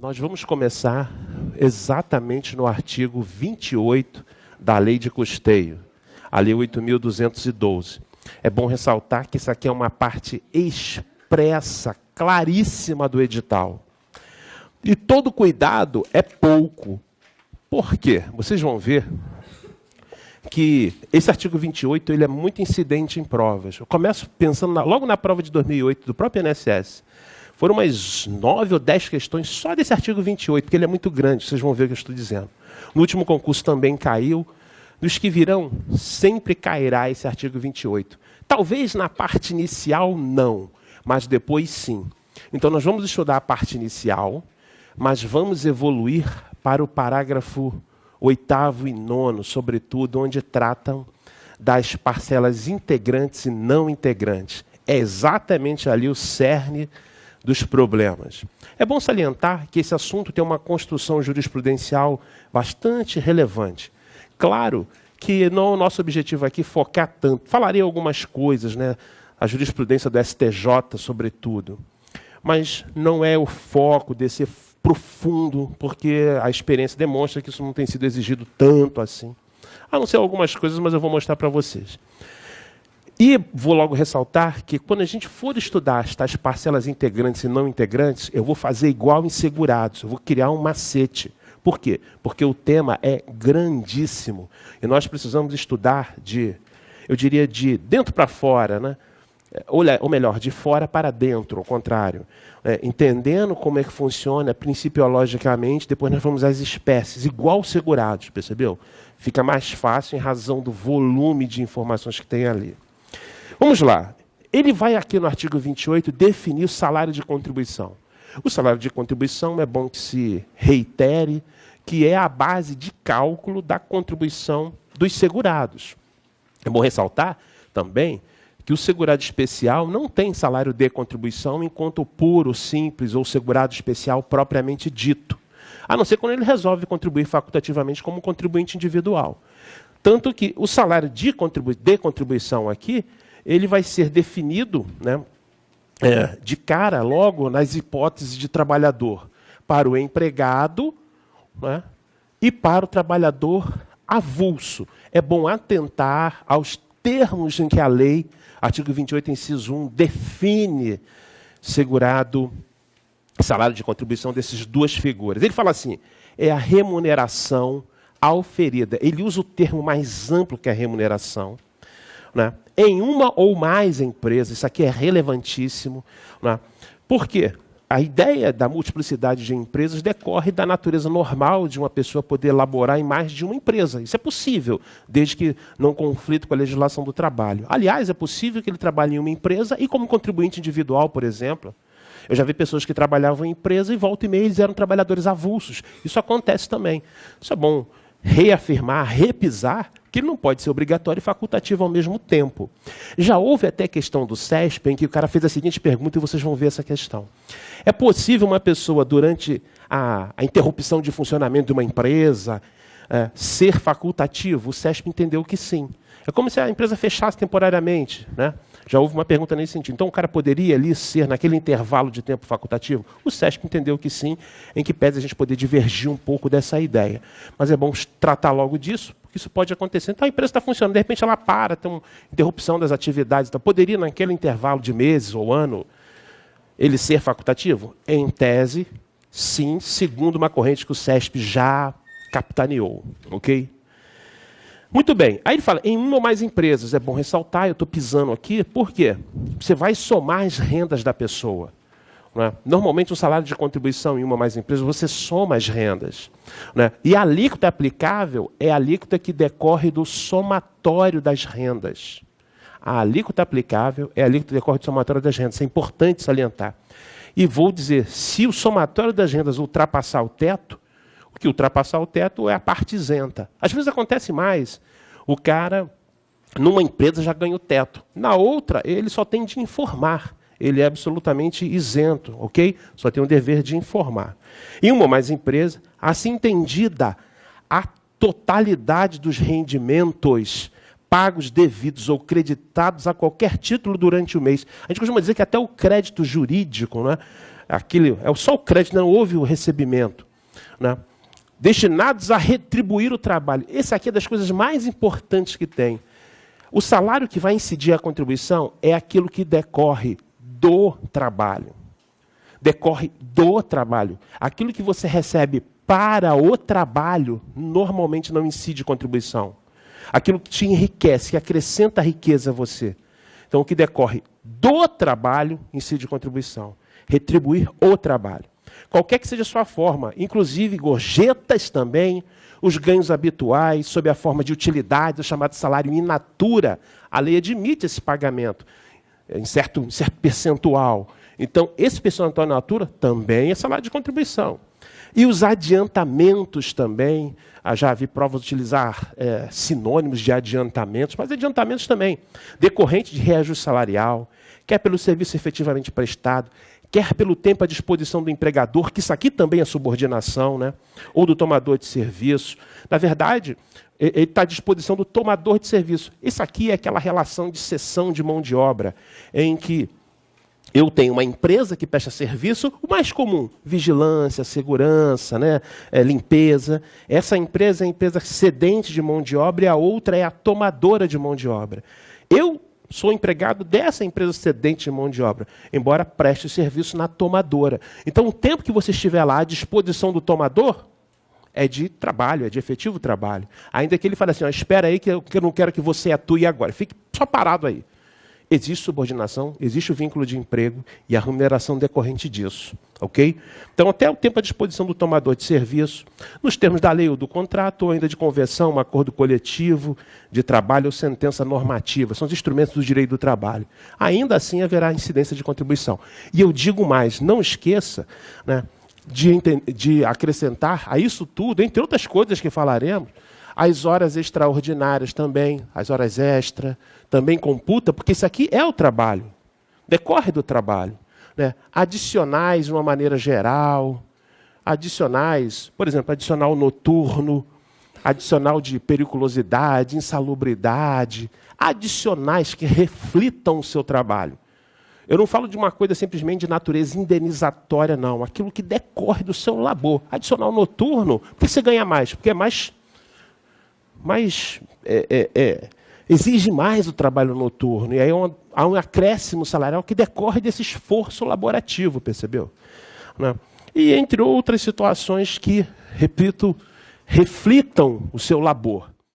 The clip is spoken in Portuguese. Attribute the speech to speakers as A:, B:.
A: Nós vamos começar exatamente no artigo 28 da Lei de Custeio, a Lei 8.212. É bom ressaltar que isso aqui é uma parte expressa, claríssima do edital. E todo cuidado é pouco. Por quê? Vocês vão ver que esse artigo 28 ele é muito incidente em provas. Eu começo pensando logo na prova de 2008 do próprio INSS. Foram umas 9 ou 10 questões só desse artigo 28, porque ele é muito grande, vocês vão ver o que eu estou dizendo. No último concurso também caiu. Nos que virão, sempre cairá esse artigo 28. Talvez na parte inicial não, mas depois sim. Então nós vamos estudar a parte inicial, mas vamos evoluir para o parágrafo 8º e 9º, sobretudo, onde tratam das parcelas integrantes e não integrantes. É exatamente ali o cerne dos problemas. É bom salientar que esse assunto tem uma construção jurisprudencial bastante relevante. Claro que não é o nosso objetivo aqui focar tanto. Falarei algumas coisas, né? A jurisprudência do STJ, sobretudo. Mas não é o foco desse profundo, porque a experiência demonstra que isso não tem sido exigido tanto assim. A não ser algumas coisas, mas eu vou mostrar para vocês. E vou logo ressaltar que quando a gente for estudar estas parcelas integrantes e não integrantes, eu vou fazer igual em segurados, eu vou criar um macete. Por quê? Porque o tema é grandíssimo e nós precisamos estudar eu diria, de dentro para fora, né? Ou melhor, de fora para dentro, ao contrário. Entendendo como é que funciona principiologicamente, depois nós vamos às espécies, igual segurados, percebeu? Fica mais fácil em razão do volume de informações que tem ali. Vamos lá. Ele vai aqui no artigo 28 definir o salário de contribuição. O salário de contribuição é bom que se reitere, que é a base de cálculo da contribuição dos segurados. É bom ressaltar também que o segurado especial não tem salário de contribuição, enquanto o puro, simples ou segurado especial propriamente dito. A não ser quando ele resolve contribuir facultativamente como contribuinte individual. Tanto que o salário de contribuição aqui, ele vai ser definido, né, de cara, logo, nas hipóteses de trabalhador, para o empregado, né, e para o trabalhador avulso. É bom atentar aos termos em que a lei, artigo 28, inciso 1, define salário de contribuição dessas duas figuras. Ele fala assim, é a remuneração auferida. Ele usa o termo mais amplo que a remuneração, né, em uma ou mais empresas. Isso aqui é relevantíssimo. Né? Por quê? A ideia da multiplicidade de empresas decorre da natureza normal de uma pessoa poder elaborar em mais de uma empresa. Isso é possível, desde que não conflito com a legislação do trabalho. Aliás, é possível que ele trabalhe em uma empresa e como contribuinte individual, por exemplo. Eu já vi pessoas que trabalhavam em empresa e volta e meia eles eram trabalhadores avulsos. Isso acontece também. Isso é bom reafirmar, repisar, que ele não pode ser obrigatório e facultativo ao mesmo tempo. Já houve até questão do CESP, em que o cara fez a seguinte pergunta, e vocês vão ver essa questão. É possível uma pessoa, durante a interrupção de funcionamento de uma empresa, ser facultativo? O CESP entendeu que sim. É como se a empresa fechasse temporariamente, né? Já houve uma pergunta nesse sentido. Então, o cara poderia ali ser, naquele intervalo de tempo facultativo? O CESP entendeu que sim, em que pese a gente poder divergir um pouco dessa ideia. Mas é bom tratar logo disso, porque isso pode acontecer. Então, a empresa está funcionando, de repente ela para, tem uma interrupção das atividades. Então, poderia, naquele intervalo de meses ou ano, ele ser facultativo? Em tese, sim, segundo uma corrente que o CESP já capitaneou. Ok? Muito bem. Aí ele fala, em uma ou mais empresas, é bom ressaltar, eu estou pisando aqui, por quê? Você vai somar as rendas da pessoa. Não é? Normalmente, o salário de contribuição em uma ou mais empresas, você soma as rendas. Não é? E a alíquota aplicável é a alíquota que decorre do somatório das rendas. A alíquota aplicável é a alíquota que decorre do somatório das rendas. Isso é importante salientar. E vou dizer, se o somatório das rendas ultrapassar o teto, o que ultrapassar o teto é a parte isenta. Às vezes acontece mais. O cara, numa empresa, já ganha o teto. Na outra, ele só tem de informar. Ele é absolutamente isento, ok? Só tem o dever de informar. Em uma ou mais empresa, assim entendida a totalidade dos rendimentos pagos, devidos ou creditados a qualquer título durante o mês. A gente costuma dizer que até o crédito jurídico, né, aquele, é só o crédito, não houve o recebimento, né? Destinados a retribuir o trabalho. Esse aqui é das coisas mais importantes que tem. O salário que vai incidir a contribuição é aquilo que decorre do trabalho. Decorre do trabalho. Aquilo que você recebe para o trabalho, normalmente não incide contribuição. Aquilo que te enriquece, que acrescenta riqueza a você. Então, o que decorre do trabalho, incide contribuição. Retribuir o trabalho. Qualquer que seja a sua forma, inclusive gorjetas também, os ganhos habituais, sob a forma de utilidade, o chamado salário in natura, a lei admite esse pagamento em certo percentual. Então, esse percentual in natura também é salário de contribuição. E os adiantamentos também, já vi provas de utilizar sinônimos de adiantamentos, mas adiantamentos também, decorrente de reajuste salarial, quer pelo serviço efetivamente prestado, quer pelo tempo à disposição do empregador, que isso aqui também é subordinação, né? Ou do tomador de serviço. Na verdade, ele está à disposição do tomador de serviço. Isso aqui é aquela relação de cessão de mão de obra, em que eu tenho uma empresa que presta serviço, o mais comum, vigilância, segurança, né? Limpeza. Essa empresa é a empresa cedente de mão de obra e a outra é a tomadora de mão de obra. Eu sou empregado dessa empresa cedente de mão de obra, embora preste serviço na tomadora. Então, o tempo que você estiver lá à disposição do tomador é de trabalho, é de efetivo trabalho. Ainda que ele fale assim, ó, espera aí que eu não quero que você atue agora. Fique só parado aí. Existe subordinação, existe o vínculo de emprego e a remuneração decorrente disso. Ok? Então, até o tempo à disposição do tomador de serviço, nos termos da lei ou do contrato, ou ainda de convenção, um acordo coletivo de trabalho ou sentença normativa. São os instrumentos do direito do trabalho. Ainda assim, haverá incidência de contribuição. E eu digo mais, não esqueça, né, de acrescentar a isso tudo, entre outras coisas que falaremos, as horas extraordinárias também, as horas extra, também computa, porque isso aqui é o trabalho, decorre do trabalho. Né? Adicionais de uma maneira geral, adicionais, por exemplo, adicional noturno, adicional de periculosidade, insalubridade, adicionais que reflitam o seu trabalho. Eu não falo de uma coisa simplesmente de natureza indenizatória, não. Aquilo que decorre do seu labor. Adicional noturno, por que você ganha mais? Porque é mais exige mais o trabalho noturno. E aí há um acréscimo salarial que decorre desse esforço laborativo, percebeu? Né? E entre outras situações que, repito, reflitam o seu labor.